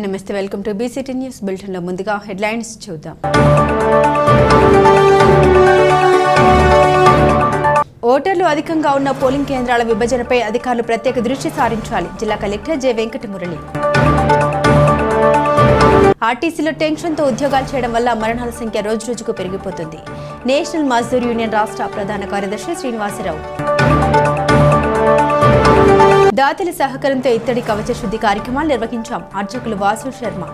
నమస్తే, welcome to BCT news bulletin. లో ముందుగా హెడ్లైన్స్ చూద్దాం. ఓటర్లు అధికంగా ఉన్న పోలింగ్ కేంద్రాల విభజనపై అధికారులు ప్రత్యేక దృష్టి సారించాలి. జిల్లా కలెక్టర్ జె వెంకటమురళి. ఆర్టీసీలో టెన్షన్తో ఉద్యోగాలు చేయడం వల్ల మరణాల సంఖ్య రోజురోజుకు పెరిగిపోతుంది. నేషనల్ మజ్దూర్ యూనియన్ రాష్ట్ర ప్రధాన కార్యదర్శి శ్రీనివాసరావు. దాతల సహకారంతో ఇత్తడి కవచ శుద్ధి కార్యక్రమాలు నిర్వహించాం. అర్చకులు వాసు శర్మ.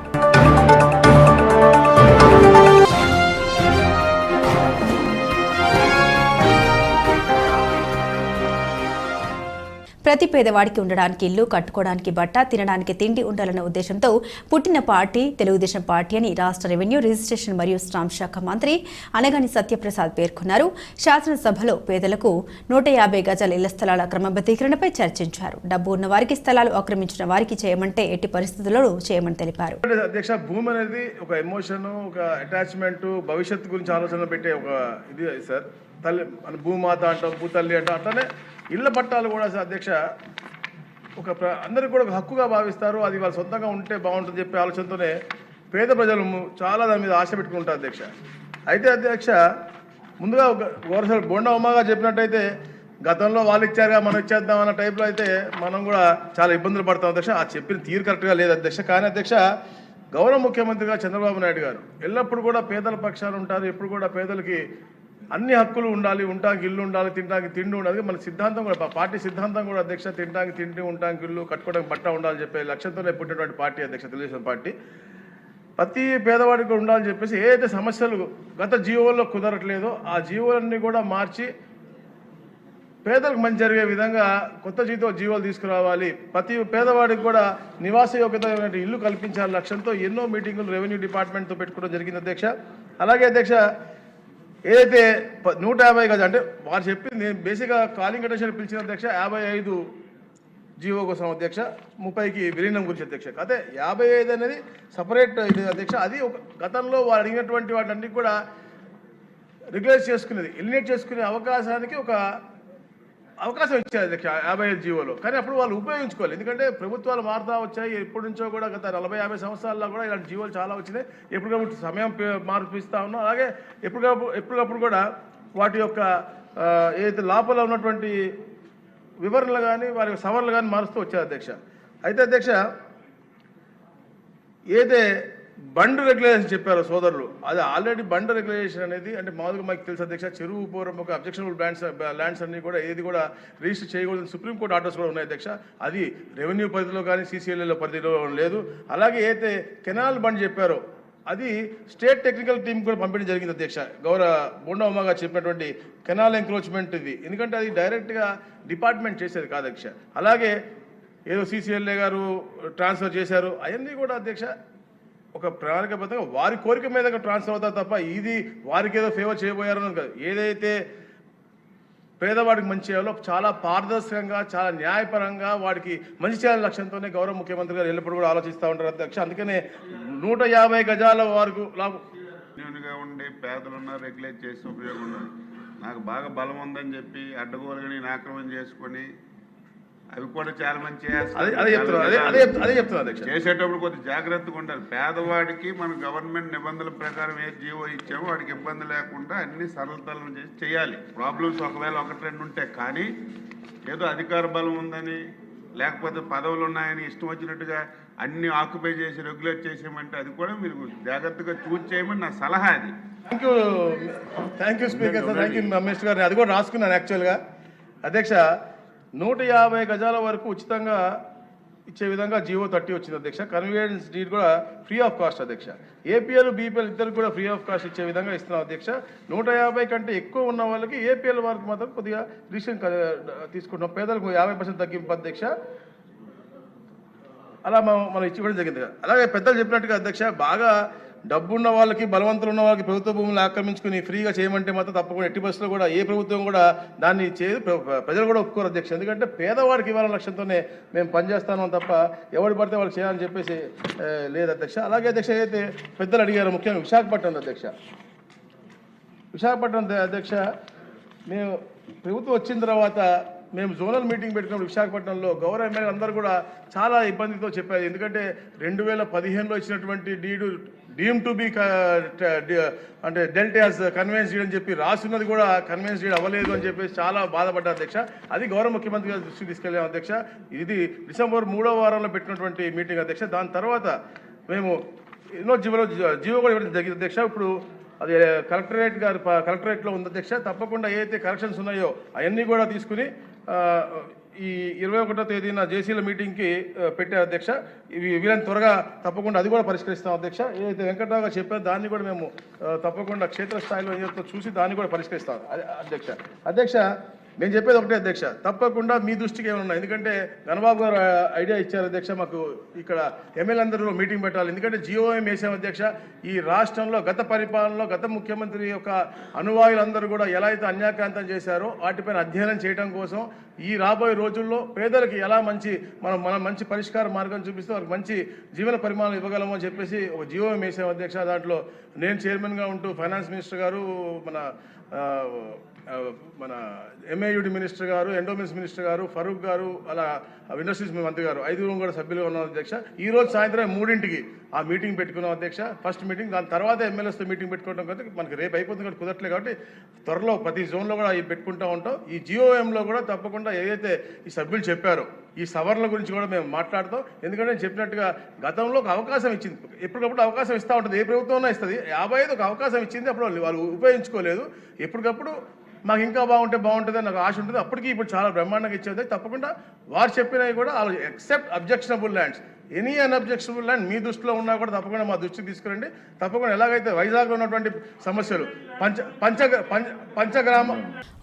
ప్రతి పేదవాడికి ఉండడానికి ఇల్లు, కట్టుకోవడానికి బట్ట, తినడానికి తిండి ఉండాలన్న ఉద్దేశంతో పుట్టిన పార్టీ తెలుగుదేశం పార్టీ అని రాష్ట్ర రెవెన్యూ, రిజిస్ట్రేషన్ మరియు స్టాంప్ శాఖ మంత్రి అనగాని సత్యప్రసాద్ పేర్కొన్నారు. శాసనసభలో పేదలకు 150 గజాల ఇళ్ల స్థలాల క్రమబద్ధీకరణపై చర్చించారు. డబ్బు ఉన్న వారికి స్థలాలు ఆక్రమించిన వారికి చేయమంటే ఎట్టి పరిస్థితుల్లో చేయమని తెలిపారు. అధ్యక్ష, భూమి అనేది ఒక ఎమోషన్, ఒక అటాచ్మెంట్, భవిష్యత్తు గురించి ఆలోచన పెట్టే ఒక ఇది సార్. తల్లి మన భూమాత అంటాం, భూతల్లి అంటాం. అట్లనే ఇళ్ల పట్టాలు కూడా అధ్యక్ష అందరికీ కూడా ఒక హక్కుగా భావిస్తారు. అది వాళ్ళు సొంతంగా ఉంటే బాగుంటుంది చెప్పే ఆలోచనతోనే పేద ప్రజలు చాలా దాని మీద ఆశ పెట్టుకుంటారు అధ్యక్ష. అయితే అధ్యక్ష, ముందుగా గౌరవ బొండా ఉమ్మగా చెప్పినట్టయితే గతంలో వాళ్ళు ఇచ్చారుగా మనం ఇచ్చేద్దాం అన్న టైప్లో అయితే మనం కూడా చాలా ఇబ్బందులు పడతాం అధ్యక్ష. ఆ చెప్పిన తీరు కరెక్ట్గా లేదు అధ్యక్ష. కానీ అధ్యక్ష, గౌరవ ముఖ్యమంత్రిగా చంద్రబాబు నాయుడు గారు ఎల్లప్పుడూ కూడా పేదల పక్షాలు ఉంటారు. ఎప్పుడు కూడా పేదలకి అన్ని హక్కులు ఉండాలి, ఉండటానికి ఇల్లు ఉండాలి, తినడానికి తిండి ఉండాలి. మన సిద్ధాంతం కూడా, పార్టీ సిద్ధాంతం కూడా అధ్యక్ష, తినడానికి తిండి, ఉండటానికి ఇల్లు, కట్టుకోవడానికి బట్ట ఉండాలని చెప్పే లక్ష్యంతోనే పుట్టినటువంటి పార్టీ అధ్యక్ష తెలుగుదేశం పార్టీ. ప్రతి పేదవాడికి కూడా ఉండాలని చెప్పేసి ఏదైతే సమస్యలు గత జీవోల్లో కుదరట్లేదో ఆ జీవోలన్నీ కూడా మార్చి పేదలకు మంచి జరిగే విధంగా కొత్త జీవోలు తీసుకురావాలి. ప్రతి పేదవాడికి కూడా నివాస యోగ్యత ఇల్లు కల్పించాలి లక్ష్యంతో ఎన్నో మీటింగులు రెవెన్యూ డిపార్ట్మెంట్తో పెట్టుకోవడం జరిగింది అధ్యక్ష. అలాగే అధ్యక్ష, ఏదైతే 150 గజాలు అంటే వారు చెప్పింది బేసిక్గా కాలింగ్ అటెన్షన్ పిలిచిన అధ్యక్ష 55 జీవో కోసం అధ్యక్ష, 30కి విలీనం గురించి అధ్యక్ష. అదే 55 అనేది సపరేట్ ఇది అధ్యక్ష. అది ఒక గతంలో వారు అడిగినటువంటి వాటన్ని కూడా రెగ్యులైజ్ చేసుకునేది, ఎలిమినేట్ చేసుకునే అవకాశానికి ఒక అవకాశం ఇచ్చారు అధ్యక్ష 55 జీవోలో. కానీ అప్పుడు వాళ్ళు ఉపయోగించుకోవాలి. ఎందుకంటే ప్రభుత్వాలు మారుతూ వచ్చాయి. ఎప్పటి నుంచో కూడా గత 40-50 సంవత్సరాల్లో కూడా ఇలాంటి జీవోలు చాలా వచ్చినాయి. ఎప్పటికప్పుడు సమయం మార్పిస్తూ ఉన్నాం. అలాగే ఎప్పటికప్పుడు కూడా వాటి యొక్క ఏదైతే లోపల ఉన్నటువంటి వివరణలు కానీ వారి సవరణలు కానీ మారుస్తూ వచ్చారు అధ్యక్ష. అయితే అధ్యక్ష, ఏదైతే బండ్ రెగ్యులేషన్ చెప్పారు సోదరులు, అది ఆల్రెడీ బండ్ రెగ్యులేషన్ అనేది అంటే మామూలుగా మాకు తెలుసు అధ్యక్ష, చెరువు పూర్వం ఒక అబ్జెక్షనబుల్ ల్యాండ్స్ అన్ని కూడా ఏది కూడా రిజిస్టర్ చేయకూడదు సుప్రీంకోర్టు ఆర్డర్స్ కూడా ఉన్నాయి అధ్యక్ష. అది రెవెన్యూ పరిధిలో కానీ CCLA పరిధిలో లేదు. అలాగే ఏదైతే కెనాల్ బండ్ చెప్పారో అది స్టేట్ టెక్నికల్ టీం కూడా పంపించడం జరిగింది అధ్యక్ష. గౌరవ బొండా ఉమ్మగా చెప్పినటువంటి కెనాల్ ఎంక్రోచ్మెంట్ ఇది, ఎందుకంటే అది డైరెక్ట్గా డిపార్ట్మెంట్ చేసేది కాదు అధ్యక్ష. అలాగే ఏదో CCLA గారు ట్రాన్స్ఫర్ చేశారు, అవన్నీ కూడా అధ్యక్ష ఒక ప్రణాళికబద్ధంగా వారి కోరిక మీద ట్రాన్స్ఫర్ అవుతారు తప్ప ఇది వారికి ఏదో ఫేవర్ చేయబోయారన్నది కాదు. ఏదైతే పేదవాడికి మంచి చేయాలో చాలా పారదర్శకంగా, చాలా న్యాయపరంగా వాడికి మంచి చేయాలని లక్ష్యంతోనే గౌరవ ముఖ్యమంత్రి గారు ఎల్లప్పుడు కూడా ఆలోచిస్తూ ఉంటారు అధ్యక్ష. అందుకనే 150 గజాల వరకు న్యూన్గా ఉండి పేదలున్న రెగ్యులేట్ చేసి ఉపయోగం ఉన్నది. నాకు బాగా బలం ఉందని చెప్పి అడ్డగోలుగా నేను ఆక్రమణ చేసుకొని అవి కూడా చాలా మంది చేసేటప్పుడు కొద్ది జాగ్రత్తగా ఉండాలి. పేదవాడికి మన గవర్నమెంట్ నిబంధనల ప్రకారం ఏ జీవో ఇచ్చామో వాడికి ఇబ్బంది లేకుండా అన్ని సరళతలను చేసి చేయాలి. ప్రాబ్లమ్స్ ఒకవేళ 1-2 ఉంటే, కానీ ఏదో అధికార బలం ఉందని లేకపోతే పదవులు ఉన్నాయని ఇష్టం వచ్చినట్టుగా అన్ని ఆక్యుపై చేసి రెగ్యులేట్ చేసేయమంటే అది కూడా మీరు జాగ్రత్తగా చూస్ చేయమని నా సలహా. అది thank you speaker sir, thank you minister గారు. అది కూడా రాసుకున్నాను యాక్చువల్గా అధ్యక్ష. 150 గజాల వరకు ఉచితంగా ఇచ్చే విధంగా జీవో 30 వచ్చింది అధ్యక్ష. కన్వీనియన్స్ డీడ్ కూడా ఫ్రీ ఆఫ్ కాస్ట్ అధ్యక్ష. APL, BPL ఇద్దరు కూడా ఫ్రీ ఆఫ్ కాస్ట్ ఇచ్చే విధంగా ఇస్తున్నాం అధ్యక్ష. 150 కంటే ఎక్కువ ఉన్న వాళ్ళకి APL వారికి మాత్రం కొద్దిగా రిజిస్ట్రేషన్ తీసుకుంటాం. పేదలకు 50% తగ్గింపు అధ్యక్ష. అలా మనం ఇచ్చివ్వడం జరిగింది. అలాగే పెద్దలు చెప్పినట్టుగా అధ్యక్ష, బాగా డబ్బున్న వాళ్ళకి, బలవంతులు ఉన్న వాళ్ళకి ప్రభుత్వ భూములు ఆక్రమించుకుని ఫ్రీగా చేయమంటే మాత్రం తప్పకుండా ఎట్టి బస్సులో కూడా ఏ ప్రభుత్వం కూడా దాన్ని ప్రజలు కూడా ఒప్పుకోరు అధ్యక్ష. ఎందుకంటే పేదవాడికి ఇవ్వాలన్న లక్ష్యంతోనే మేము పనిచేస్తాను తప్ప ఎవరు పడితే వాళ్ళు చేయాలని చెప్పేసి లేదు అధ్యక్ష. అలాగే అధ్యక్ష, అయితే పెద్దలు అడిగారు ముఖ్యంగా విశాఖపట్నం అధ్యక్ష. విశాఖపట్నం అధ్యక్ష, మేము ప్రభుత్వం వచ్చిన తర్వాత మేము జోనల్ మీటింగ్ పెట్టుకున్నప్పుడు విశాఖపట్నంలో గౌరవ ఎమ్మెల్యే అందరూ కూడా చాలా ఇబ్బందితో చెప్పారు. ఎందుకంటే 2015లో ఇచ్చినటువంటి డీమ్ టు బి అంటే డెల్టాస్ కన్విన్స్ చేయని చెప్పి రాసున్నది కూడా కన్విన్స్ చేయడం అవ్వలేదు అని చెప్పేసి చాలా బాధపడ్డారు అధ్యక్ష. అది గౌరవ ముఖ్యమంత్రి గారి దృష్టికి తీసుకెళ్ళాం అధ్యక్ష. ఇది డిసెంబర్ 3వ వారంలో పెట్టినటువంటి మీటింగ్ అధ్యక్ష. దాని తర్వాత మేము ఎన్నో జీవో కూడా ఇవ్వడం జరిగింది అధ్యక్ష. ఇప్పుడు అది కలెక్టరేట్లో ఉంది అధ్యక్ష. తప్పకుండా ఏదైతే కరెక్షన్స్ ఉన్నాయో అవన్నీ కూడా తీసుకుని ఈ 21వ తేదీన జేసీల మీటింగ్కి పెట్టారు అధ్యక్ష. ఇవి వీళ్ళని త్వరగా తప్పకుండా అది కూడా పరిష్కరిస్తాం అధ్యక్ష. ఏదైతే వెంకటరావు గారు చెప్పారో దాన్ని కూడా మేము తప్పకుండా క్షేత్రస్థాయిలో ఏదో చూసి దాన్ని కూడా పరిష్కరిస్తాం అధ్యక్ష. నేను చెప్పేది ఒకటే అధ్యక్ష, తప్పకుండా మీ దృష్టికి ఏమన్నా, ఎందుకంటే గణబాబు గారు ఐడియా ఇచ్చారు అధ్యక్ష, మాకు ఇక్కడ ఎమ్మెల్యే అందరూ మీటింగ్ పెట్టాలి. ఎందుకంటే జీఓఎం వేసాం అధ్యక్ష. ఈ రాష్ట్రంలో గత పరిపాలనలో గత ముఖ్యమంత్రి యొక్క అనువాయులందరూ కూడా ఎలా అయితే అన్యాక్రాంతం చేశారో వాటిపైన అధ్యయనం చేయడం కోసం ఈ రాబోయే రోజుల్లో పేదలకు ఎలా మనం మంచి పరిష్కార మార్గం చూపిస్తూ వారికి మంచి జీవన పరిమాణం ఇవ్వగలమో అని చెప్పేసి ఒక జీఓఎం వేసాం అధ్యక్ష. దాంట్లో నేను చైర్మన్గా ఉంటూ ఫైనాన్స్ మినిస్టర్ గారు, మన ఎంఏయుడి మినిస్టర్ గారు, ఎండోమెంట్స్ మినిస్టర్ గారు, ఫరూక్ గారు, అలా ఇండస్ట్రీస్ మంత్రి గారు 5 కూడా సభ్యులుగా ఉన్నాం అధ్యక్ష. ఈ రోజు సాయంత్రం 3ంటికి ఆ మీటింగ్ పెట్టుకున్నాం అధ్యక్ష, ఫస్ట్ మీటింగ్. దాని తర్వాత ఎమ్మెల్యేస్తో మీటింగ్ పెట్టుకోవడం కాబట్టి మనకి రేపు అయిపోతుంది కాబట్టి కుదరట్లేదు. కాబట్టి త్వరలో ప్రతి జోన్లో కూడా ఇవి పెట్టుకుంటూ ఉంటాం. ఈ జిఓఎంలో కూడా తప్పకుండా ఏదైతే ఈ సభ్యులు చెప్పారో ఈ సవరణల గురించి కూడా మేము మాట్లాడతాం. ఎందుకంటే నేను చెప్పినట్టుగా గతంలో ఒక అవకాశం ఇచ్చింది, ఎప్పటికప్పుడు అవకాశం ఇస్తూ ఉంటుంది, ఏ ప్రభుత్వం ఇస్తుంది. 55 ఒక అవకాశం ఇచ్చింది, అప్పుడు వాళ్ళు ఉపయోగించుకోలేదు. ఎప్పటికప్పుడు మాకు ఇంకా బాగుంటుందని నాకు ఆశ ఉంటుంది. అప్పటికి ఇప్పుడు చాలా బ్రహ్మాండంగా ఇచ్చేది. తప్పకుండా వారు చెప్పినవి కూడా వాళ్ళు except objectionable lands, any unobjectionable land మీ దృష్టిలో ఉన్నా కూడా తప్పకుండా మా దృష్టికి తీసుకురండి. తప్పకుండా ఎలాగైతే వైజాగ్లో ఉన్నటువంటి సమస్యలు పంచగ్రామ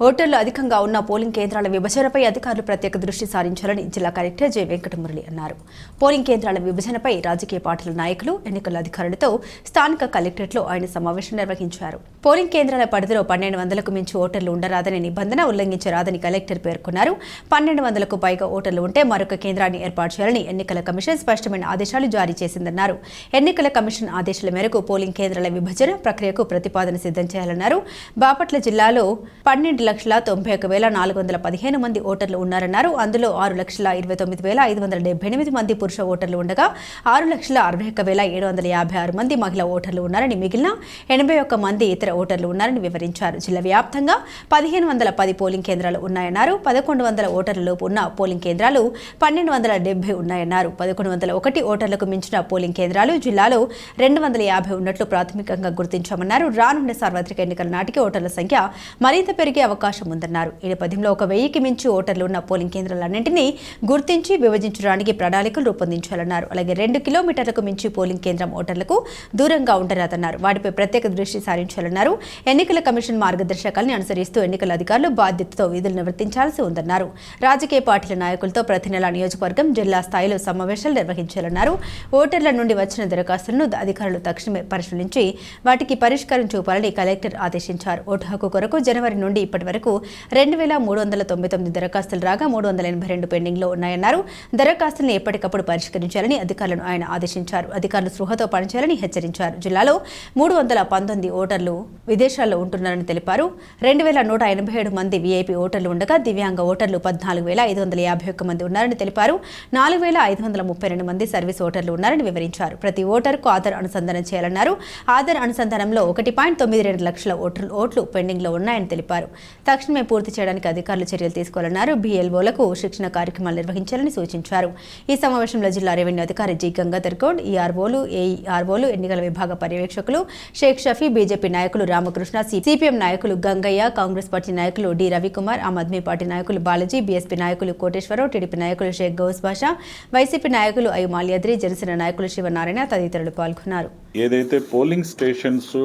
ఓటర్లు అధికంగా ఉన్న పోలింగ్ కేంద్రాల విభజనపై అధికారులు ప్రత్యేక దృష్టి సారించాలని జిల్లా కలెక్టర్ జె వెంకటమురళి అన్నారు. పోలింగ్ కేంద్రాల విభజనపై రాజకీయ పార్టీల నాయకులు, ఎన్నికల అధికారులతో స్థానిక కలెక్టరేట్లో ఆయన సమావేశం నిర్వహించారు. పోలింగ్ కేంద్రాల పరిధిలో 1200కు మించి ఓటర్లు ఉండరాదనే నిబంధన ఉల్లంఘించరాదని కలెక్టర్ పేర్కొన్నారు. 1200కు పైగా ఓటర్లు ఉంటే మరొక కేంద్రాన్ని ఏర్పాటు చేయాలని ఎన్నికల కమిషన్ స్పష్టమైన ఆదేశాలు జారీ చేసిందన్నారు. ఎన్నికల కమిషన్ ఆదేశాల మేరకు పోలింగ్ కేంద్రాల విభజన ప్రక్రియకు ప్రతిపాదన సిద్ధం చేయాలన్నారు. బాపట్ల జిల్లాలో 12,91,415 మంది ఓటర్లు ఉన్నారన్నారు. అందులో 6,29,578 మంది పురుష ఓటర్లు ఉండగా 6,61,756 మంది మహిళా ఓటర్లు ఉన్నారని, మిగిలిన 81 మంది ఇతర ఓటర్లు ఉన్నారని వివరించారు. జిల్లా వ్యాప్తంగా 1,510 పోలింగ్ కేంద్రాలు ఉన్నాయన్నారు. 1,100 ఓటర్ల లోపు ఉన్న పోలింగ్ కేంద్రాలు 1,270 ఉన్నాయన్నారు. 1,101 ఓటర్లకు మించిన పోలింగ్ కేంద్రాలు జిల్లాలో 250 ఉన్నట్లు ప్రాథమికంగా గుర్తించామన్నారు. రానున్న సార్వత్రిక ఎన్నికల నాటికి ఓటర్ల సంఖ్య మరింత పెరిగే అవకాశం ఉందన్నారు. ఈ నేపథ్యంలో 1,000కి మించి ఓటర్లు ఉన్న పోలింగ్ కేంద్రాలన్నింటినీ గుర్తించి విభజించడానికి ప్రణాళికలు రూపొందించాలన్నారు. అలాగే 2 కిలోమీటర్లకు మించి పోలింగ్ కేంద్రం ఓటర్లకు దూరంగా ఉండరాదన్నారు. వాటిపై ప్రత్యేక దృష్టి సారించాలన్నారు. ఎన్నికల కమిషన్ మార్గదర్శకాలను అనుసరిస్తూ ఎన్నికల అధికారులు బాధ్యతతో విధులు నిర్వర్తించాల్సి ఉందన్నారు. రాజకీయ పార్టీల నాయకులతో ప్రతి నెల నియోజకవర్గం, జిల్లా స్థాయిలో సమావేశాలు నిర్వహించాలన్నారు. ఓటర్ల నుండి వచ్చిన దరఖాస్తులను అధికారులు తక్షణమే పరిశీలించి వాటికి పరిష్కారం చూపాలని కలెక్టర్ ఆదేశించారు. ఓటు హక్కు కొరకు జనవరి నుండి ఇప్పటి వరకు 2,399 దరఖాస్తులు రాగా 382 పెండింగ్లో ఉన్నాయన్నారు. దరఖాస్తులను ఎప్పటికప్పుడు పరిష్కరించాలని అధికారులను ఆయన ఆదేశించారు. అధికారులు స్పృహతో పనిచేయాలని హెచ్చరించారు. జిల్లాలో 319 ఓటర్లు విదేశాల్లో ఉంటున్నారని తెలిపారు. 2,187 మంది వీఐపీ ఓటర్లు ఉండగా దివ్యాంగ ఓటర్లు 14,551 మంది ఉన్నారని తెలిపారు. 4,532 మంది సర్వీస్ ఓటర్లు ఉన్నారని వివరించారు. ప్రతి ఓటర్కు ఆధార్ అనుసంధానం చేయాలన్నారు. ఆధార్ అనుసంధానంలో 1.92 లక్షల ఓట్లు పెండింగ్లో ఉన్నాయని తెలిపారు. తక్షణమే పూర్తి చేయడానికి అధికారులు చర్యలు తీసుకోవాలన్నారు. BLOలకు శిక్షణ కార్యక్రమాలు నిర్వహించాలని సూచించారు. ఈ సమావేశంలో జిల్లా రెవెన్యూ అధికారి జి గంగాధర్ గౌడ్, EROలు, AEROలు, ఎన్నికల విభాగ పర్యవేక్షకులు షేక్ షఫీ, బీజేపీ నాయకులు రామకృష్ణ, CPM నాయకులు గంగయ్య, కాంగ్రెస్ పార్టీ నాయకులు డి రవికుమార్, ఆమ్ ఆద్మీ పార్టీ నాయకులు బాలాజీ, బీఎస్పీ నాయకులు కోటేశ్వరరావు, టీడీపీ నాయకులు షేక్ గౌస్ బాషా, వైసీపీ నాయకులు అయ్యు మాల్యాద్రి, జనసేన నాయకులు శివనారాయణ తదితరులు పాల్గొన్నారు. ఏదైతే polling stations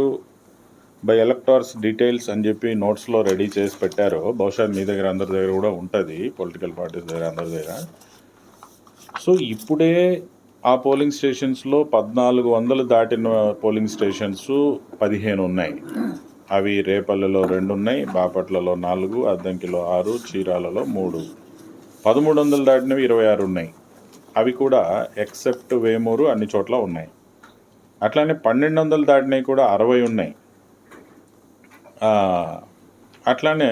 by electors details అని చెప్పి నోట్స్లో రెడీ చేసి పెట్టారో, బహుశా మీ దగ్గర అందరి దగ్గర కూడా ఉంటుంది, పొలిటికల్ పార్టీస్ దగ్గర అందరి దగ్గర. సో ఇప్పుడే ఆ పోలింగ్ స్టేషన్స్లో 1,400 దాటిన పోలింగ్ స్టేషన్స్ 15 ఉన్నాయి. అవి రేపల్లెలో 2 ఉన్నాయి, బాపట్లలో 4, అద్దంకిలో 6, చీరాలలో 3. 1,300 దాటినవి 26 ఉన్నాయి. అవి కూడా ఎక్సెప్ట్ వేమూరు అన్ని చోట్ల ఉన్నాయి. అట్లానే 1,200 దాటినవి కూడా 60 ఉన్నాయి. అట్లానే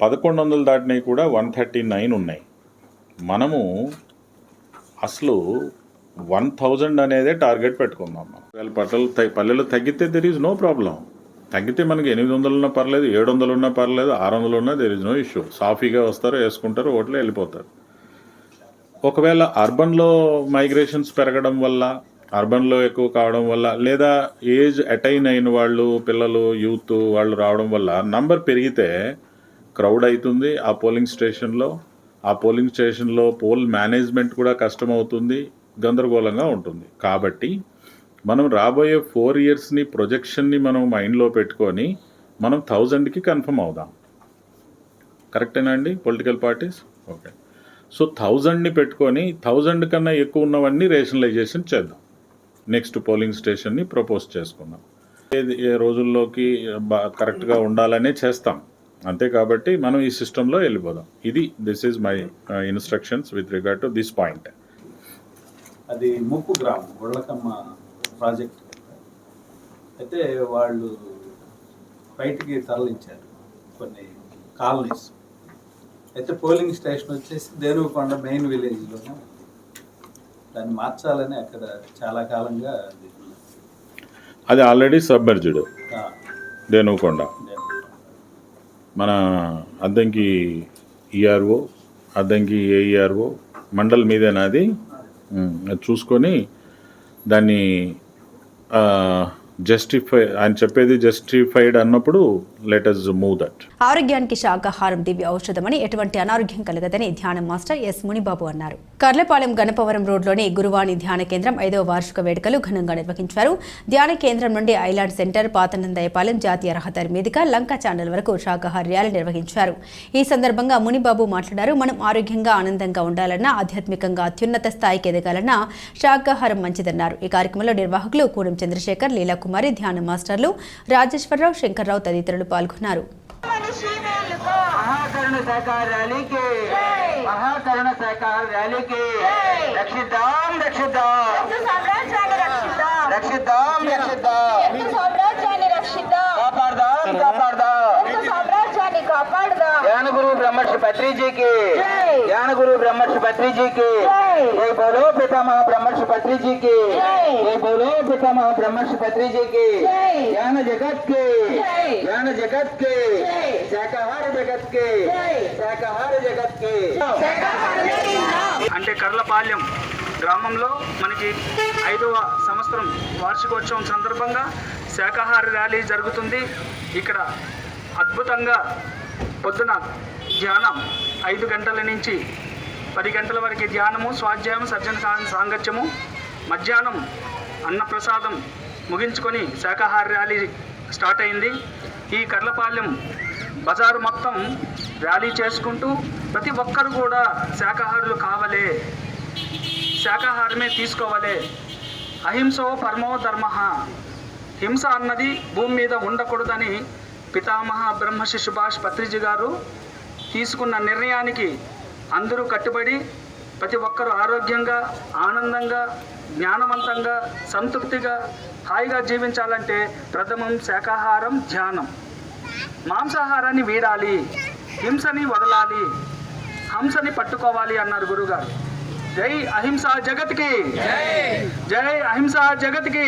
1100 దాటినవి కూడా 139 ఉన్నాయి. మనము అసలు 1000 అనేదే టార్గెట్ పెట్టుకుందాం. పల్లెలు తగ్గితే దెర్ ఈజ్ నో ప్రాబ్లం. తగ్గితే మనకి 800 ఉన్నా పర్లేదు, 700 ఉన్నా పర్లేదు, 600 ఉన్నా దెర్ ఈజ్ నో ఇష్యూ. సాఫీగా వస్తారు, వేసుకుంటారు, ఓట్లు వెళ్ళిపోతారు. ఒకవేళ అర్బన్లో మైగ్రేషన్స్ పెరగడం వల్ల, అర్బన్లో ఎక్కువ కావడం వల్ల, లేదా ఏజ్ అటైన్ అయిన వాళ్ళు, పిల్లలు, యూత్ వాళ్ళు రావడం వల్ల నంబర్ పెరిగితే క్రౌడ్ అవుతుంది ఆ పోలింగ్ స్టేషన్లో. ఆ పోలింగ్ స్టేషన్లో పోల్ మేనేజ్మెంట్ కూడా కష్టమవుతుంది, గందరగోళంగా ఉంటుంది. కాబట్టి మనం రాబోయే 4 ఇయర్స్ని ప్రొజెక్షన్ని మనం మైండ్లో పెట్టుకొని మనం 1000కి కన్ఫర్మ్ అవుదాం. కరెక్టేనా అండి పొలిటికల్ పార్టీస్? ఓకే. సో 1000ని పెట్టుకొని 1000 కన్నా ఎక్కువ ఉన్నవన్నీ రేషనలైజేషన్ చేద్దాం. నెక్స్ట్ పోలింగ్ స్టేషన్ని ప్రపోజ్ చేసుకుందాం. ఏ రోజుల్లోకి కరెక్ట్గా ఉండాలనే చేస్తాం అంతే. కాబట్టి మనం ఈ సిస్టంలో వెళ్ళిపోదాం. This is my instructions with regard to this point. అది ముప్పు గ్రామం గొళ్ళకమ్మ ప్రాజెక్ట్ అయితే వాళ్ళు బయటికి తరలించారు కొన్ని కాలనీస్. అయితే పోలింగ్ స్టేషన్ వచ్చేసి దేనుకొండ మెయిన్ విలేజ్లోనే దాన్ని మార్చాలని అక్కడ చాలా కాలంగా అది ఆల్రెడీ సబ్మర్జ్డ్. దేనుకొండ మన అద్దంకి ఈఆర్ఓ, అద్దంకి ఏఈఆర్ఓ మండల్ మీదేనా అది చూసుకొని దాన్ని జస్టిఫై ఆయన చెప్పేది జస్టిఫైడ్ అన్నప్పుడు లెట్ us మూవ్ దట్. ఆరోగ్యానికి శాకాహారం దివ్య ఔషధమని, ఎటువంటి అనారోగ్యం కలగదని ధ్యాన మాస్టర్ ఎస్ మునిబాబు అన్నారు. కర్లపాలెం గణపవరం రోడ్లోని గురువాణి ధ్యాన కేంద్రం 5వ వార్షిక వేడుకలు ఘనంగా నిర్వహించారు. ధ్యాన కేంద్రం నుండి ఐలాండ్ సెంటర్, పాతనందయపాలెం జాతీయ రహదారి మీదుగా లంకా ఛానల్ వరకు శాకాహార ర్యాలీ నిర్వహించారు. ఈ సందర్భంగా మునిబాబు మాట్లాడారు. మనం ఆరోగ్యంగా ఆనందంగా ఉండాలన్నా, ఆధ్యాత్మికంగా అత్యున్నత స్థాయికి ఎదగాలన్నా శాకాహారం మంచిదన్నారు. ఈ కార్యక్రమంలో నిర్వాహకులు కూడం చంద్రశేఖర్, లీలాకుమారి, ధ్యాన మాస్టర్లు రాజేశ్వరరావు, శంకర్రావు తదితరులు పాల్గొన్నారు. महाकरुण सहकार रैली के महाकरुण सहकार रैली के रक्षिताम रक्षिताम साम्राज्याన్ని रक्षिताम रक्षिताम रक्षिताम साम्राज्याన్ని रक्षिताम कापाडदाम कापाडदाम साम्राज्याన్ని कापाडदाम ज्ञान गुरु ब्रह्मर्षि पत्री जी की ज्ञान गुरु ब्रह्मर्षि पत्री जी की जय बोलो पितामह ब्रह्मर्षि पत्री जी की जय बोलो पितामह ब्रह्मर्षि पत्री जी की ज्ञान जगत के శాకాహార జగత్ కే శాకాహార జగత్ కే. అంటే కర్లపాలెం గ్రామంలో మనకి 5వ సంవత్సరం వార్షికోత్సవం సందర్భంగా శాకాహార ర్యాలీ జరుగుతుంది. ఇక్కడ అద్భుతంగా పొద్దున ధ్యానం 5 గంటల నుంచి 10 గంటల వరకు ధ్యానము, స్వాధ్యాయం, సజ్జన సాంగత్యము, మధ్యాహ్నం అన్నప్రసాదం ముగించుకొని శాకాహార ర్యాలీ స్టార్ట్ అయింది. ఈ కర్లపాలెం బజారు మొత్తం ర్యాలీ చేసుకుంటూ ప్రతి ఒక్కరు కూడా శాకాహారులు కావాలే, శాకాహారమే తీసుకోవాలి, అహింసో పరమో ధర్మ, హింస అన్నది భూమి మీద ఉండకూడదని పితామహ బ్రహ్మర్షి సుభాష్ పత్రిజీ గారు తీసుకున్న నిర్ణయానికి అందరూ కట్టుబడి ప్రతి ఒక్కరూ ఆరోగ్యంగా, ఆనందంగా, జ్ఞానవంతంగా, సంతృప్తిగా, హాయిగా జీవించాలంటే ప్రథమం శాకాహారం, ధ్యానం. మాంసాహారాన్ని వీడాలి, హింసని వదలాలి, హంసని పట్టుకోవాలి అన్నారు గురుగారు. జై అహింసా జగత్కి, జై అహింసా జగత్కి.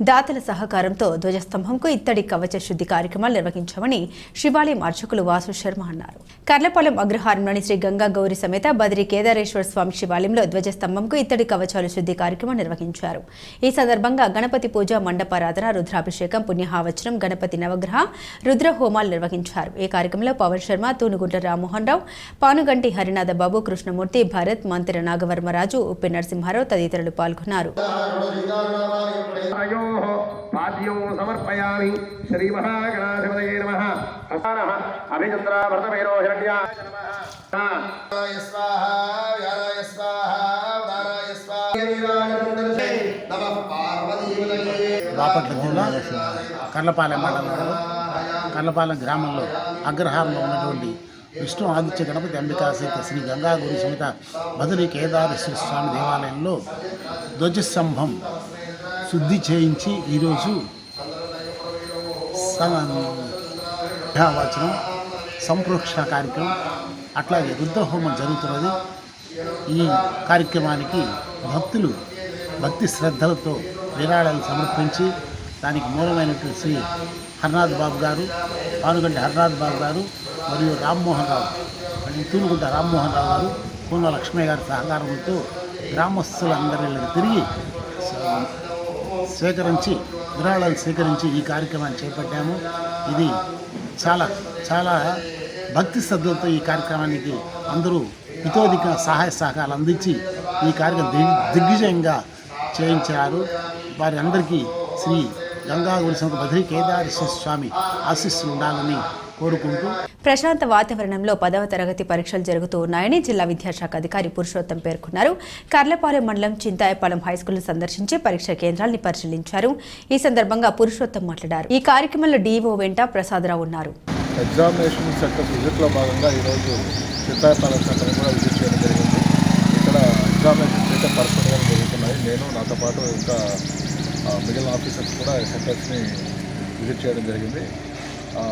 దాతల సహకారంతో ధ్వజస్తంభంకు ఇత్తడి కవచ శుద్ధి కార్యక్రమాలు నిర్వహించామని శివాలయం అర్చకులు వాసు శర్మ అన్నారు. కర్లపాలెం అగ్రహారంలోని శ్రీ గంగా గౌరి సమేత బద్రి కేదారేశ్వర స్వామి శివాలయంలో ధ్వజస్తంభంకు ఇత్తడి కవచాలు శుద్ధి కార్యక్రమం నిర్వహించారు. ఈ సందర్భంగా గణపతి పూజ, మండపారాధన, రుద్రాభిషేకం, పుణ్యహావచనం, గణపతి నవగ్రహ, రుద్ర హోమాలు నిర్వహించారు. ఈ కార్యక్రమంలో పవన్ శర్మ, తూనుగుంట రామ్మోహన్ రావు, పానుగంటి హరినాథ బాబు, కృష్ణమూర్తి, భరత్, మంత్రి నాగవర్మరాజు, ఉప్పి నరసింహారావు తదితరులు పాల్గొన్నారు. పాద్యం సమర్పయామి. శ్రీ మహాగణాధిపతయే నమః. అస్థానః అభిచంద్ర భరతమేరో హిరణ్య నమః. స్వాహా యారాయ స్వాహా ఉదారాయ స్వాహా. బాపట్ల జిల్లా కర్లపాలెం మండలంలో కర్లపాలెం గ్రామంలో అగ్రహారంలో ఉన్నటువంటి విష్ణు ఆదిత్య గణపతి అంబికా సహిత శ్రీ గంగా గురి సమేత బద్రి కేదారేశ్వర స్వామి దేవాలయంలో ధ్వజస్తంభం శుద్ధి చేయించి ఈరోజు వాచనం సంప్రోక్షణ కార్యక్రమం, అట్లాగే రుద్రహోమం జరుగుతున్నది. ఈ కార్యక్రమానికి భక్తులు భక్తి శ్రద్ధలతో విరాళాలు సమర్పించి దానికి మూలమైనటువంటి శ్రీ హర్నాథ్ బాబు గారు, పానుగంటి హర్నాథ్ బాబు గారు మరియు రామ్మోహన్ రావు, తూలుగుంట రామ్మోహన్ రావు గారు, పూర్ణ లక్ష్మీ గారి సహకారంతో గ్రామస్తులందరినీ తిరిగి విరాళాలు సేకరించి ఈ కార్యక్రమాన్ని చేపట్టాము. ఇది చాలా భక్తి శ్రద్ధలతో ఈ కార్యక్రమానికి అందరూ ఇతోధిక సహాయ సహకారాలు అందించి ఈ కార్యక్రమం దిగ్విజయంగా చేయించారు. వారి అందరికీ శ్రీ గంగాగుడి సమేత బద్రీ కేదారేశ్వర స్వామి ఆశీస్సులు ఉండాలని కోరుకుంటూ ప్రశాంత వాతావరణంలో 10వ తరగతి పరీక్షలు జరుగుతూ ఉన్నాయని జిల్లా విద్యాశాఖ అధికారి పురుషోత్తం పేర్కొన్నారు. కర్లపాలెం మండలం చింతాయపాలెం హైస్కూల్ సందర్శించి పరీక్ష కేంద్రాన్ని పరిశీలించారు. ఈ సందర్భంగా పురుషోత్తం మాట్లాడారు. ఈ కార్యక్రమంలో డీఓ వెంట ప్రసాదరావు ఉన్నారు. ఎగ్జామినేషన్ సెంటర్ విజిట్లో భాగంగా ఈరోజు చింతాయపాలెం సెంటర్ కూడా విజిట్ చేయడం జరిగింది. ఇక్కడ ఎగ్జామినేషన్స్ అయితే పర్ఫెక్ట్గా జరుగుతున్నాయి. నేను నాతో పాటు ఇంకా మిగిలిన ఆఫీసర్స్ కూడా సెంటర్స్ని విజిట్ చేయడం జరిగింది.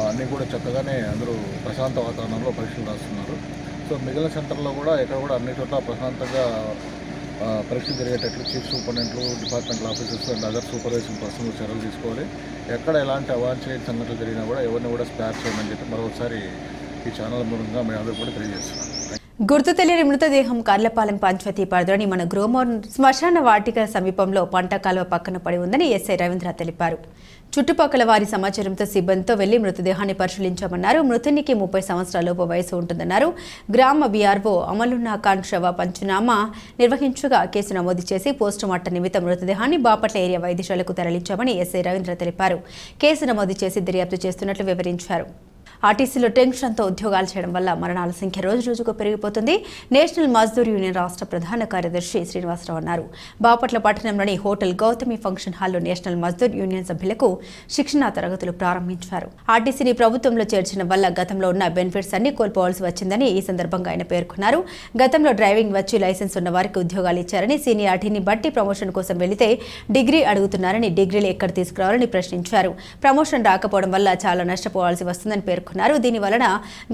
అన్నీ కూడా చక్కగానే అందరూ ప్రశాంత వాతావరణంలో పరీక్షలు రాస్తున్నారు. సో మిగిలిన సెంటర్లో కూడా ఎక్కడ కూడా అన్ని చోట్ల ప్రశాంతంగా పరీక్షలు జరిగేటట్లు చీఫ్ సూపరింటెండెంట్లు, departmental officers and other supervising personnel చర్యలు తీసుకోవాలి. ఎక్కడ ఎలాంటి అవాంఛనీయ సంఘటనలు జరిగినా కూడా ఎవరిని కూడా స్పేర్ చేయమని చెప్పి మరోసారి ఈ ఛానల్ మూలంగా మేము అందరూ కూడా తెలియజేస్తున్నాం. గుర్తు తెలియని మృతదేహం కర్లపాలెం పంచాయతీ పరిధిలోని మన గ్రోమోర్ శ్మశాన వాటిక సమీపంలో పంట కాలువ పక్కన పడి ఉందని ఎస్ఐ రవీంద్ర తెలిపారు. చుట్టుపక్కల వారి సమాచారంతో సిబ్బందితో వెళ్లి మృతదేహాన్ని పరిశీలించామన్నారు. మృతునికి 30 సంవత్సరాలలోపు వయసు ఉంటుందన్నారు. గ్రామ బీఆర్ఓ అమలున్నా ఖాన్ శవ పంచనామా నిర్వహించగా కేసు నమోదు చేసి పోస్టుమార్టం నిమిత్తం మృతదేహాన్ని బాపట్ల ఏరియా వైద్యశాలకు తరలించామని ఎస్ఐ రవీంద్ర తెలిపారు. కేసు నమోదు చేసి దర్యాప్తు చేస్తున్నట్లు వివరించారు. ఆర్టీసీలో టెన్షన్తో ఉద్యోగాలు చేయడం వల్ల మరణాల సంఖ్య రోజురోజుకు పెరిగిపోతుంది. నేషనల్ మజ్దూర్ యూనియన్ రాష్ట్ర ప్రధాన కార్యదర్శి శ్రీనివాసరావు అన్నారు. బాపట్ల పట్టణంలోని హోటల్ గౌతమి ఫంక్షన్ హాల్లో నేషనల్ మజ్దూర్ యూనియన్ సభ్యులకు శిక్షణా తరగతులు ప్రారంభించారు. ఆర్టీసీని ప్రభుత్వంలో చేర్చిన వల్ల గతంలో ఉన్న బెనిఫిట్స్ అన్ని కోల్పోవాల్సి వచ్చిందని ఈ సందర్భంగా ఆయన పేర్కొన్నారు. గతంలో డ్రైవింగ్ వచ్చి లైసెన్స్ ఉన్న వారికి ఉద్యోగాలు ఇచ్చారని, సీనియారిటీని బట్టి ప్రమోషన్ కోసం వెళితే డిగ్రీ అడుగుతున్నారని, డిగ్రీలు ఎక్కడ తీసుకురావాలని ప్రశ్నించారు. ప్రమోషన్ రాకపోవడం వల్ల చాలా నష్టపోవాల్సి వస్తుందని పేర్కొన్నారు. దీని వలన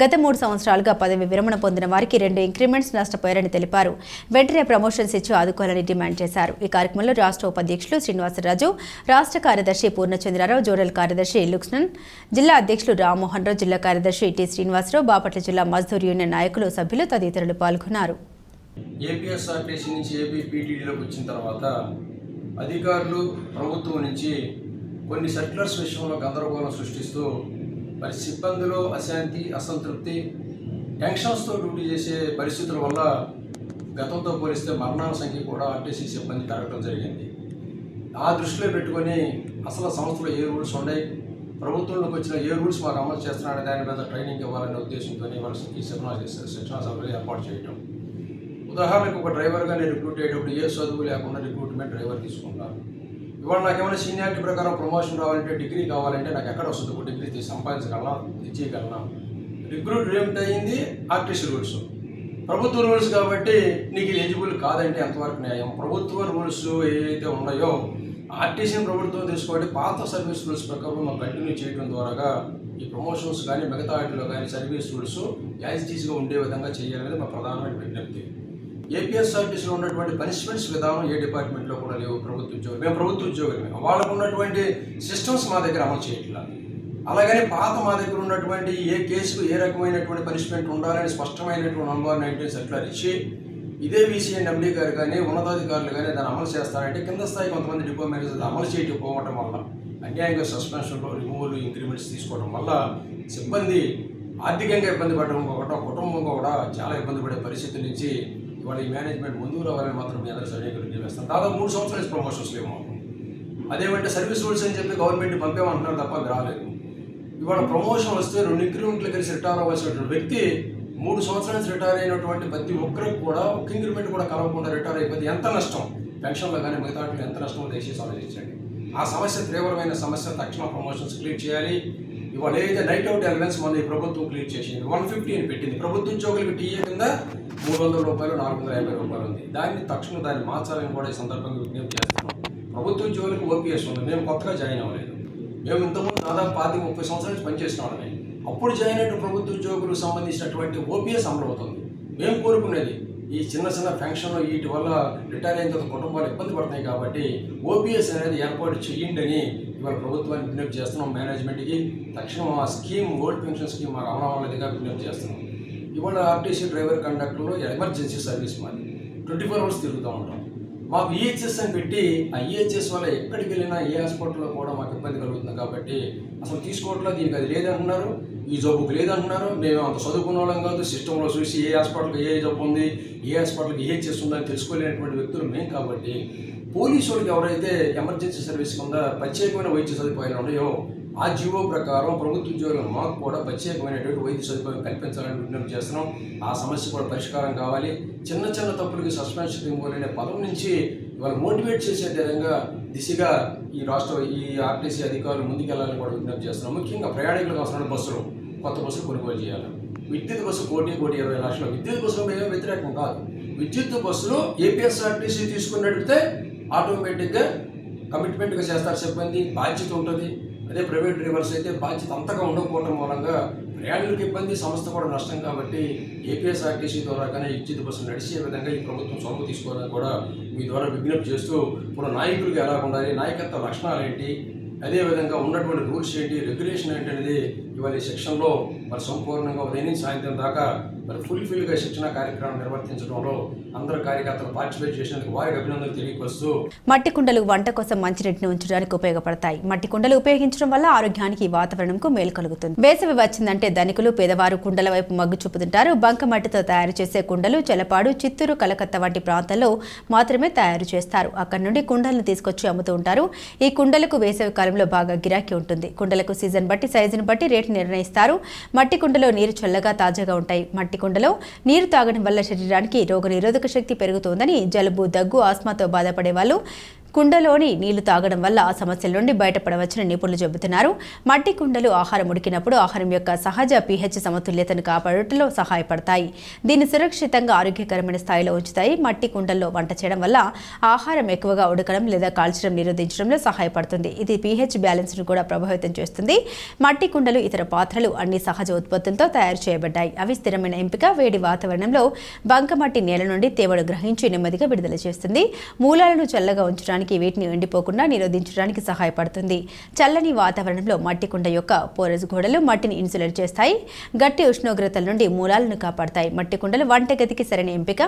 గత 3 సంవత్సరాలుగా పదవి విరమణ పొందిన వారికి 2 ఇంక్రిమెంట్స్ నష్టపోయారని తెలిపారు. వెంటనే ప్రమోషన్స్ ఇచ్చి ఆదుకోవాలని డిమాండ్ చేశారు. ఈ కార్యక్రమంలో రాష్ట్ర ఉపాధ్యక్షులు శ్రీనివాసరాజు, రాష్ట్ర కార్యదర్శి పూర్ణచంద్రరావు, జోడల్ కార్యదర్శి లుక్స్నన్, జిల్లా అధ్యక్షులు రామ్మోహన్ రావు, జిల్లా కార్యదర్శి టి శ్రీనివాసరావు, బాపట్ల జిల్లా మజ్దూర్ యూనియన్ నాయకులు, సభ్యులు తదితరులు పాల్గొన్నారు. ఏపీఎస్ఆర్టీసీ నుంచి ఏపీపీటీడీలోకి వచ్చిన తర్వాత అధికారులు ప్రభుత్వం నుంచి కొన్ని సర్క్యులర్స్ విషయంలో గందరగోళం సృష్టిస్తూ మరి సిబ్బందిలో అశాంతి, అసంతృప్తి, టెన్షన్స్తో డ్యూటీ చేసే పరిస్థితుల వల్ల గతంతో పోలిస్తే మరణాల సంఖ్య కూడా ఆర్టీసీ సిబ్బంది పెరగడం జరిగింది. ఆ దృష్టిలో పెట్టుకొని అసలు సంస్థలో ఏ రూల్స్ ఉన్నాయి, ప్రభుత్వంలోకి వచ్చిన ఏ రూల్స్ మాకు అమలు చేస్తున్నారనే దాని మీద ట్రైనింగ్ ఇవ్వాలనే ఉద్దేశంతో వాళ్ళకి శిక్షణా సభలు ఏర్పాటు చేయడం. ఉదాహరణకు ఒక డ్రైవర్గా నేను రిక్రూట్ అయ్యేటప్పుడు ఏ చదువు లేకుండా రిక్రూట్మెంట్ డ్రైవర్ తీసుకుంటాను. ఇవాళ నాకేమైనా సీనియారిటీ ప్రకారం ప్రమోషన్ రావాలంటే, డిగ్రీ కావాలంటే నాకు ఎక్కడ వస్తుంది? ఒక డిగ్రీ సంపాదించగలనా, ఇచ్చేయగలనా? రిక్రూట్ ఏమిటయింది? ఆర్టీసీ రూల్స్, ప్రభుత్వ రూల్స్ కాబట్టి నీకు ఎలిజిబుల్ కాదంటే ఎంతవరకు న్యాయం? ప్రభుత్వ రూల్స్ ఏవైతే ఉన్నాయో ఆర్టీసీని ప్రభుత్వం తీసుకోండి, పాత సర్వీస్ రూల్స్ ప్రకారం మాకు కంటిన్యూ చేయడం ద్వారా ఈ ప్రమోషన్స్ కానీ మిగతా వాటిలో కానీ సర్వీస్ రూల్స్ యాజ్ ఇట్ ఈస్గా ఉండే విధంగా చేయాలనేది మా ప్రధానమైన విజ్ఞప్తి. ఏపీఎస్ఆర్టీసీలో ఉన్నటువంటి పనిష్మెంట్స్ విధానం ఏ డిపార్ట్మెంట్లో కూడా లేవు. ప్రభుత్వ ఉద్యోగులు, మేము ప్రభుత్వ ఉద్యోగులమే, వాళ్ళకు ఉన్నటువంటి సిస్టమ్స్ మా దగ్గర అమలు చేయట్లా. అలాగని పాత మా దగ్గర ఉన్నటువంటి ఏ కేసుకు ఏ రకమైనటువంటి పనిష్మెంట్ ఉండాలని స్పష్టమైనటువంటి నంబర్ 19 సర్క్యులర్ ఇచ్చి ఇదే వీసీఎన్ ఎండీ గారు కానీ ఉన్నతాధికారులు కానీ దాన్ని అమలు చేస్తారంటే కింద స్థాయి కొంతమంది డిపో మేనేజర్లు అమలు చేయకపోవడం వల్ల, అన్యాయంగా సస్పెన్షన్లో రిమూవల్, ఇంక్రిమెంట్స్ తీసుకోవడం వల్ల సిబ్బంది ఆర్థికంగా ఇబ్బంది పడడం ఒకటో, కుటుంబం కూడా చాలా ఇబ్బంది పడే పరిస్థితి నుంచి ఇవాళ ఈ మేనేజ్మెంట్ ముందుకు రావాలని మాత్రం మీ అందరూ సర్టిఫికేట్ చేస్తాం. దాదాపు 3 సంవత్సరాల ప్రమోషన్స్ లేవు. అదేమంటే సర్వీస్ రూల్స్ అని చెప్పి గవర్నమెంట్ పంపేమంటున్నారు తప్ప అది రాలేదు. ఇవాళ ప్రమోషన్ వస్తే 2 ఇంక్రిమెంట్లు కలిసి రిటైర్ అవ్వాల్సినటువంటి వ్యక్తి 3 సంవత్సరాల నుంచి రిటైర్ అయినటువంటి ప్రతి ఒక్కరికి కూడా ఒక ఇంక్రిమెంట్ కూడా కలవకుండా రిటైర్ అయిపోతే ఎంత నష్టం? పెన్షన్లో కానీ మిగతా ఎంత నష్టమో దయచేసి ఆలోచించండి. ఆ సమస్య తీవ్రమైన సమస్య. తక్షణ ప్రమోషన్స్ క్లియర్ చేయాలి. ఇవాళ ఏదైతే నైట్ అవుట్ అలవెన్స్ మన ఈ ప్రభుత్వం క్లియర్ చేసింది 150 అని పెట్టింది. ప్రభుత్వ ఉద్యోగులకు టీఏ కింద 300 రూపాయలు, 450 రూపాయలు ఉంది. దాన్ని మార్చాలని కూడా ఈ సందర్భంగా విజ్ఞప్తి చేస్తున్నాం. ప్రభుత్వ ఉద్యోగులకు ఓపీఎస్ ఉంది. మేము కొత్తగా జాయిన్ అవ్వలేదు. మేము ఇంతకుముందు దాదాపు 25-30 సంవత్సరాల నుంచి పనిచేసిన వాళ్ళని. అప్పుడు జాయిన్ అయిన ప్రభుత్వ ఉద్యోగులకు సంబంధించినటువంటి ఓపీఎస్ అమలు అవుతుంది. మేము కోరుకునేది ఈ చిన్న చిన్న పెన్షన్ వీటి వల్ల రిటైర్ అయిన తర్వాత కుటుంబాలు ఇబ్బంది పడుతున్నాయి కాబట్టి ఓపీఎస్ అనేది ఏర్పాటు చేయండి అని ఇవాళ ప్రభుత్వాన్ని విజ్ఞప్తి చేస్తున్నాం. మేనేజ్మెంట్కి తక్షణం ఆ స్కీమ్ ఓల్డ్ పెన్షన్ స్కీమ్ మాకు అమలు అవ్వలేదుగా విజ్ఞప్తి చేస్తున్నాం. ఇవాళ ఆర్టీసీ డ్రైవర్ కండక్టర్లో ఎమర్జెన్సీ సర్వీస్ మాది 24 hours తిరుగుతూ ఉంటాం. మాకు ఈహెచ్ఎస్ అని పెట్టి ఆ ఈహెచ్ఎస్ వల్ల ఎక్కడికి వెళ్ళినా ఏ హాస్పిటల్లో కూడా మాకు ఇబ్బంది కలుగుతుంది కాబట్టి అసలు తీసుకోవట్లేదు. దీనికి అది లేదంటున్నారు, ఈ జబ్బుకు లేదంటున్నారు. మేము అంత చదువుకున్న వాళ్ళం కాదు, సిస్టంలో చూసి ఏ హాస్పిటల్కి ఏ జబ్బు ఉంది, ఏ హాస్పిటల్కి ఈహెచ్ఎస్ ఉందని తెలుసుకోలేనటువంటి వ్యక్తులు మేము కాబట్టి పోలీసు వాళ్ళకి ఎవరైతే ఎమర్జెన్సీ సర్వీస్ కింద ప్రత్యేకమైన వైద్య సదుపాయాలు ఉన్నాయో ఆ జీవో ప్రకారం ప్రభుత్వ ఉద్యోగులు మాకు కూడా ప్రత్యేకమైనటువంటి వైద్య సదుపాయం కల్పించాలని విజ్ఞప్తి చేస్తున్నాం. ఆ సమస్య కూడా పరిష్కారం కావాలి. చిన్న చిన్న తప్పులకి సస్పెన్షన్ రిమూవల్ అనే పదం నుంచి ఇవాళ మోటివేట్ చేసే విధంగా దిశగా ఈ ఆర్టీసీ అధికారులు ముందుకెళ్లాలని కూడా విజ్ఞప్తి చేస్తున్నాం. ముఖ్యంగా ప్రయాణికులకు అవసరమైన బస్సులు, కొత్త బస్సులు కొనుగోలు చేయాలి. విద్యుత్ బస్సు 1,20,20 లక్షలు. విద్యుత్ బస్సులు మేము వ్యతిరేకం కాదు. విద్యుత్ బస్సులు ఏపీఎస్ఆర్టీసీ తీసుకుని నడిపితే ఆటోమేటిక్గా కమిట్మెంట్గా చేస్తారు సిబ్బంది, బాధ్యత ఉంటుంది. అదే ప్రైవేట్ డ్రైవర్స్ అయితే బాధ్యత అంతగా ఉండకపోవడం మూలంగా ప్రయాణికులకు ఇబ్బంది, సంస్థ కూడా నష్టం. కాబట్టి ఏపీఎస్ఆర్టీసీ ద్వారా కానీ విద్యుత్ బస్సులు నడిచే విధంగా ఈ ప్రభుత్వం చొరవ తీసుకోవాలని కూడా మీ ద్వారా విజ్ఞప్తి చేస్తూ ఇప్పుడు నాయకులకు ఎలా ఉండాలి, నాయకత్వ లక్షణాలు ఏంటి, అదేవిధంగా ఉన్నటువంటి రూల్స్ ఏంటి, రెగ్యులేషన్ ఏంటి అనేది ఇవాళ ఈ సెక్షన్లో మరి సంపూర్ణంగా ఉదయం నుంచి సాయంత్రం దాకా మరి ఫుల్ఫిల్గా శిక్షణ కార్యక్రమం నిర్వర్తించడంలో అందరు కార్యకర్తలు పార్టిసిపేట్ చేసినందుకు వారికి అభినందనలు తెలియపరుస్తూ మట్టి కుండలు వంట కోసం మంచినీటిని ఉంచడానికి ఉపయోగపడతాయి. మట్టి కుండలు ఉపయోగించడం వల్ల ఆరోగ్యానికి, వాతావరణంకు మేలు కలుగుతుంది. వేసవి వచ్చిందంటే ధనికులు, పేదవారు కుండల వైపు మగ్గు చూపుతుంటారు. బంక మట్టితో తయారు చేసే కుండలు చెలపాడు, చిత్తూరు, కలకత్తా వంటి ప్రాంతాల్లో మాత్రమే తయారు చేస్తారు. అక్కడి నుండి కుండలను తీసుకొచ్చి అమ్ముతూ ఉంటారు. ఈ కుండలకు వేసవి కాలంలో బాగా గిరాకీ ఉంటుంది. కుండలకు సీజన్ బట్టి, సైజును బట్టి రేటు నిర్ణయిస్తారు. మట్టి కుండలో నీరు చల్లగా, తాజాగా ఉంటాయి. మట్టి కుండలో నీరు తాగడం వల్ల శరీరానికి రోగనిరోధక శక్తి పెరుగుతోందని, జలుబు, దగ్గు, ఆస్మాతో బాధపడే వాళ్ళు కుండలోని నీళ్లు తాగడం వల్ల ఆ సమస్యల నుండి బయటపడవచ్చని నిపుణులు చెబుతున్నారు. మట్టి కుండలు ఆహారం ఉడికినప్పుడు ఆహారం యొక్క సహజ pH సమతుల్యతను కాపాడటంలో సహాయపడతాయి. దీన్ని సురక్షితంగా, ఆరోగ్యకరమైన స్థాయిలో ఉంచుతాయి. మట్టి కుండల్లో వంట చేయడం వల్ల ఆహారం ఎక్కువగా ఉడకడం లేదా కాల్చడం నిరోధించడంలో సహాయపడుతుంది. ఇది pH బ్యాలెన్స్ను కూడా ప్రభావితం చేస్తుంది. మట్టి కుండలు, ఇతర పాత్రలు అన్ని సహజ ఉత్పత్తులతో తయారు చేయబడ్డాయి. అవి స్థిరమైన ఎంపిక. వేడి వాతావరణంలో బంకమట్టి నేల నుండి తేమను గ్రహించి నెమ్మదిగా విడుదల చేస్తుంది. మూలాలను చల్లగా ఉంచడానికి, వీటిని ఎండిపోకుండా నిరోధించడానికి సహాయపడుతుంది. చల్లని వాతావరణంలో మట్టి కుండ యొక్క పోరస్ గోడలు మట్టిని ఇన్సులేట్ చేస్తాయి. గట్టి ఉష్ణోగ్రతల నుండి మూలాలను కాపాడతాయి. మట్టి కుండలు వంటగదికి సరైన ఎంపిక.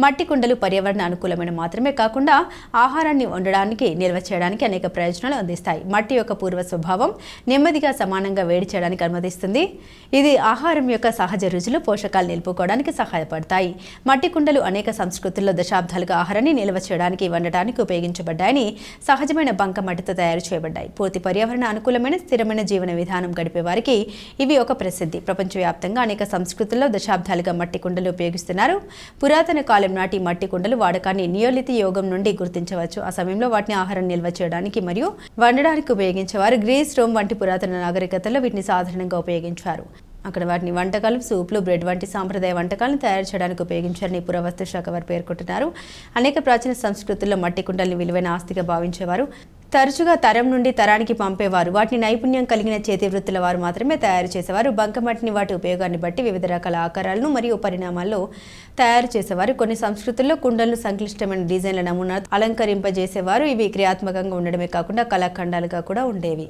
మట్టి కుండలు పర్యావరణ అనుకూలమైన మాత్రమే కాకుండా ఆహారాన్ని వండడానికి, నిల్వ చేయడానికి అనేక ప్రయోజనాలు అందిస్తాయి. మట్టి యొక్క పూర్వ స్వభావం నెమ్మదిగా, సమానంగా వేడి చేయడానికి అనుమతిస్తుంది. ఇది ఆహారం యొక్క సహజ రుచులు, పోషకాలు నిలుపుకోవడానికి సహాయపడతాయి. మట్టి కుండలు అనేక సంస్కృతుల్లో దశాబ్దాలుగా ఆహారాన్ని నిల్వ చేయడానికి, వండటానికి ఉపయోగించబడ్డాయి. సహజమైన బంక మట్టితో తయారు చేయబడ్డాయి. పూర్తి పర్యావరణ అనుకూలమైన, స్థిరమైన జీవన విధానం గడిపే వారికి ఇవి ఒక ప్రసిద్ధి. ప్రపంచవ్యాప్తంగా అనేక సంస్కృతుల్లో దశాబ్దాలుగా మట్టి కుండలు ఉపయోగిస్తున్నారు. పురాతన కాలం నాటి మట్టి కుండలు వాడకాన్ని నియోలిథి యుగం నుండి గుర్తించవచ్చు. ఆ సమయంలో వాటిని ఆహారం నిల్వ చేయడానికి మరియు వండడానికి ఉపయోగించేవారు. గ్రీస్, రోమ్ వంటి పురాతన నాగరికతల్లో వీటిని సాధారణంగా ఉపయోగించారు. అక్కడ వాటిని వంటకాలు, సూప్లు, బ్రెడ్ వంటి సాంప్రదాయ వంటకాలను తయారు చేయడానికి ఉపయోగించారని పురావస్తు శాఖ వారు పేర్కొంటున్నారు. అనేక ప్రాచీన సంస్కృతుల్లో మట్టి కుండల్ని విలువైన ఆస్తిగా భావించేవారు. తరచుగా తరం నుండి తరానికి పంపేవారు. వాటిని నైపుణ్యం కలిగిన చేతి వృత్తుల వారు మాత్రమే తయారు చేసేవారు. బంకమట్టిని వాటి ఉపయోగాన్ని బట్టి వివిధ రకాల ఆకారాలను మరియు పరిణామాల్లో తయారు చేసేవారు. కొన్ని సంస్కృతుల్లో కుండలను సంక్లిష్టమైన డిజైన్ల నమూనా అలంకరింపజేసేవారు. ఇవి క్రియాత్మకంగా ఉండడమే కాకుండా కళాఖండాలుగా కూడా ఉండేవి.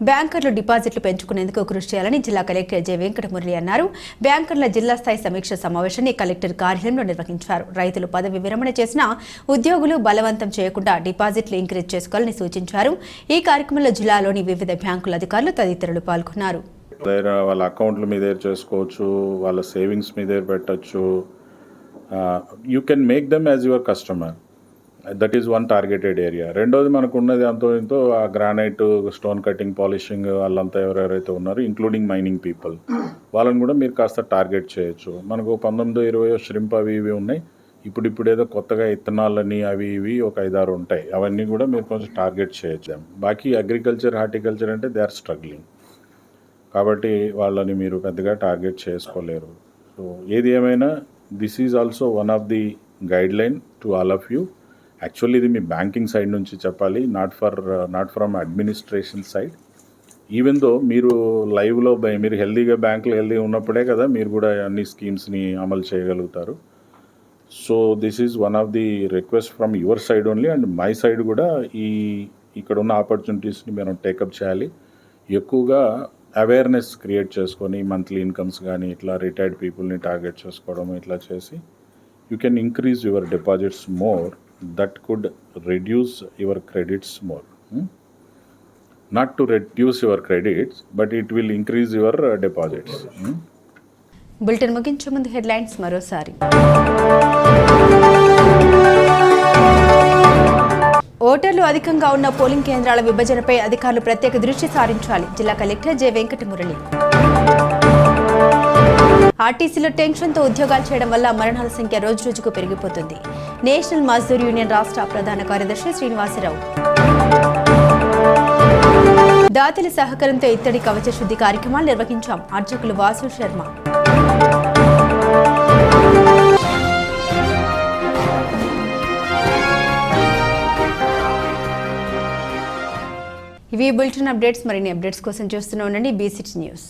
బ్యాంకర్లు డిపాజిట్లు పెంచుకునేందుకు కృషి చేయాలని జిల్లా కలెక్టర్ జె వెంకటమురళి అన్నారు. బ్యాంకర్ల జిల్లా స్థాయి సమీక్ష సమావేశాన్ని కలెక్టర్ కార్యాలయంలో నిర్వహించారు. రైతులు పదవి విరమణ చేసినా ఉద్యోగులు బలవంతం చేయకుండా డిపాజిట్లు ఇంక్రీజ్ చేసుకోవాలని సూచించారు. ఈ కార్యక్రమంలో జిల్లాలోని వివిధ బ్యాంకుల అధికారులు తదితరులు పాల్గొన్నారు. వాళ్ళ అకౌంట్లు మీ దగ్గర చేసుకోవచ్చు, వాళ్ళ సేవింగ్స్ మీ దగ్గర పెట్టచ్చు. You can make them as your customer. That is one targeted area. రెండోది మనకు ఉన్నది అంతో ఇంతో ఆ గ్రానైట్, స్టోన్ కటింగ్, పాలిషింగ్ వాళ్ళంతా ఎవరెవరైతే ఉన్నారో ఇంక్లూడింగ్ మైనింగ్ పీపుల్, వాళ్ళని కూడా మీరు కాస్త టార్గెట్ చేయొచ్చు. మనకు 19-20 ష్రింప్ అవి ఇవి ఉన్నాయి. ఇప్పుడు ఏదో కొత్తగా ఇత్తనాలని అవి ఇవి ఒక 5-6 ఉంటాయి. అవన్నీ కూడా మీరు కొంచెం టార్గెట్ చేయొచ్చు. బాకీ అగ్రికల్చర్, హార్టికల్చర్ అంటే దే ఆర్ స్ట్రగ్లింగ్. కాబట్టి వాళ్ళని మీరు పెద్దగా టార్గెట్ చేసుకోలేరు. సో ఏది ఏమైనా this is also one of the guide line to all of you. Actually ఇది మీ బ్యాంకింగ్ సైడ్ నుంచి చెప్పాలి, not from administration side. Even though మీరు లైవ్లో మీరు హెల్దీగా బ్యాంకులో హెల్దీగా ఉన్నప్పుడే కదా మీరు కూడా అన్ని స్కీమ్స్ని అమలు చేయగలుగుతారు. So this is one of the request from your side only and my side కూడా ఇక్కడ ఉన్న ఆపర్చునిటీస్ని మనం టేకప్ చేయాలి. ఎక్కువగా అవేర్నెస్ క్రియేట్ చేసుకొని మంత్లీ ఇన్కమ్స్ కానీ ఇట్లా రిటైర్డ్ పీపుల్ని టార్గెట్ చేసుకోవడం ఇట్లా చేసి you can increase your deposits more. That could reduce your credits more. Not to reduce your credits, but it will increase your deposits. Bulletin ముగించే ముందు హెడ్లైన్స్ మరోసారి. ఓటర్లు అధికంగా ఉన్న పోలింగ్ కేంద్రాల విభజనపై అధికారులు ప్రత్యేక దృష్టి సారించాలి. జిల్లా కలెక్టర్ జె వెంకటమురళి. ఆర్టీసీలో టెన్షన్తో ఉద్యోగాలు చేయడం వల్ల మరణాల సంఖ్య రోజురోజుకు పెరిగిపోతుంది. నేషనల్ మజ్దూర్ యూనియన్ రాష్ట్ర ప్రధాన కార్యదర్శి శ్రీనివాసరావు. దాతల సహకారంతో ఇత్తడి కవచ శుద్ధి కార్యక్రమాలు నిర్వహించాం. అర్చకులు వాసు శర్మ. ఇవి బులెటిన్ అప్డేట్స్. మరిన్ని అప్డేట్స్ కోసం చూస్తూనే ఉండండి బీ6 న్యూస్.